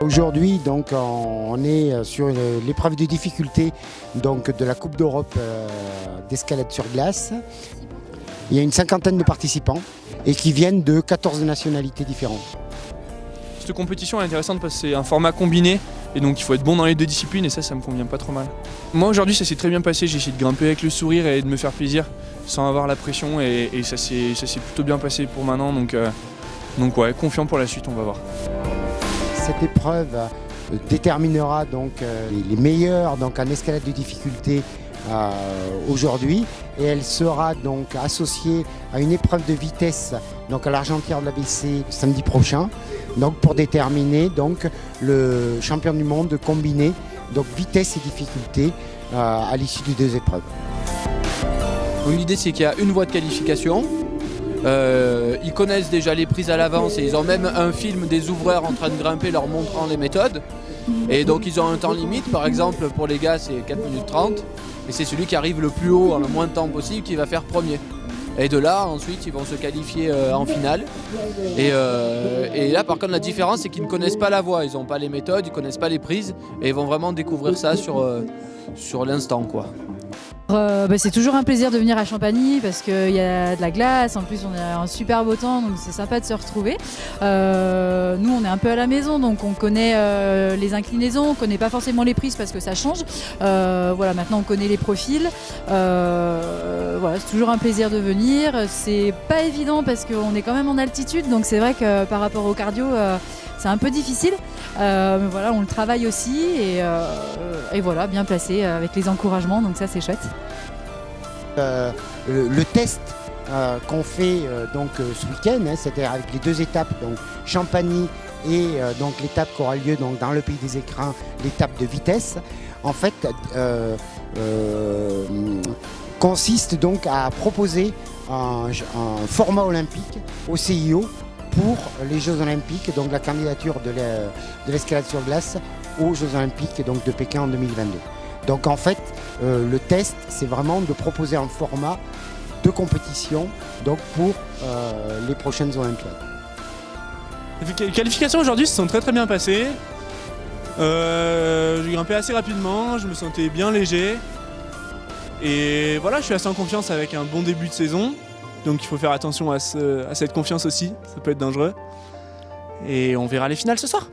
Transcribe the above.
Aujourd'hui, donc, on est sur l'épreuve de difficulté donc, de la Coupe d'Europe d'escalade sur glace. Il y a une cinquantaine de participants et qui viennent de 14 nationalités différentes. Cette compétition est intéressante parce que c'est un format combiné et donc il faut être bon dans les deux disciplines et ça me convient pas trop mal. Moi aujourd'hui ça s'est très bien passé, j'ai essayé de grimper avec le sourire et de me faire plaisir sans avoir la pression et ça s'est plutôt bien passé pour maintenant donc ouais, confiant pour la suite, on va voir. Cette épreuve déterminera donc les meilleurs donc, en escalade de difficulté aujourd'hui et elle sera donc associée à une épreuve de vitesse donc à l'Argentière de l'ABC samedi prochain donc pour déterminer donc le champion du monde combiné donc vitesse et difficulté à l'issue des deux épreuves. L'idée c'est qu'il y a une voie de qualification. Ils connaissent déjà les prises à l'avance et ils ont même un film des ouvreurs en train de grimper leur montrant les méthodes. Et donc ils ont un temps limite, par exemple pour les gars c'est 4 minutes 30 et c'est celui qui arrive le plus haut en le moins de temps possible qui va faire premier. Et de là ensuite ils vont se qualifier en finale. Et là par contre la différence c'est qu'ils ne connaissent pas la voie, ils n'ont pas les méthodes, ils ne connaissent pas les prises et ils vont vraiment découvrir ça sur l'instant quoi. C'est toujours un plaisir de venir à Champagny parce qu'il y a de la glace, en plus on a un super beau temps donc c'est sympa de se retrouver. Nous on est un peu à la maison donc on connaît les inclinaisons, on ne connaît pas forcément les prises parce que ça change. Voilà, maintenant on connaît les profils. Voilà, c'est toujours un plaisir de venir. C'est pas évident parce qu'on est quand même en altitude donc c'est vrai que par rapport au cardio c'est un peu difficile, mais voilà, on le travaille aussi et voilà, bien placé avec les encouragements, donc ça c'est chouette. Le test qu'on fait donc ce week-end, c'est-à-dire avec les deux étapes, donc Champagny et donc l'étape qui aura lieu donc, dans le pays des écrins, l'étape de vitesse, en fait consiste donc à proposer un format olympique au CIO pour les Jeux Olympiques, donc la candidature de l'escalade sur glace aux Jeux Olympiques donc, de Pékin en 2022. Donc en fait, le test, c'est vraiment de proposer un format de compétition donc, pour les prochaines Olympiades. Les qualifications aujourd'hui se sont très bien passées. J'ai grimpé assez rapidement, je me sentais bien léger. Et voilà, je suis assez en confiance avec un bon début de saison. Donc il faut faire attention à cette confiance aussi, ça peut être dangereux. Et on verra les finales ce soir.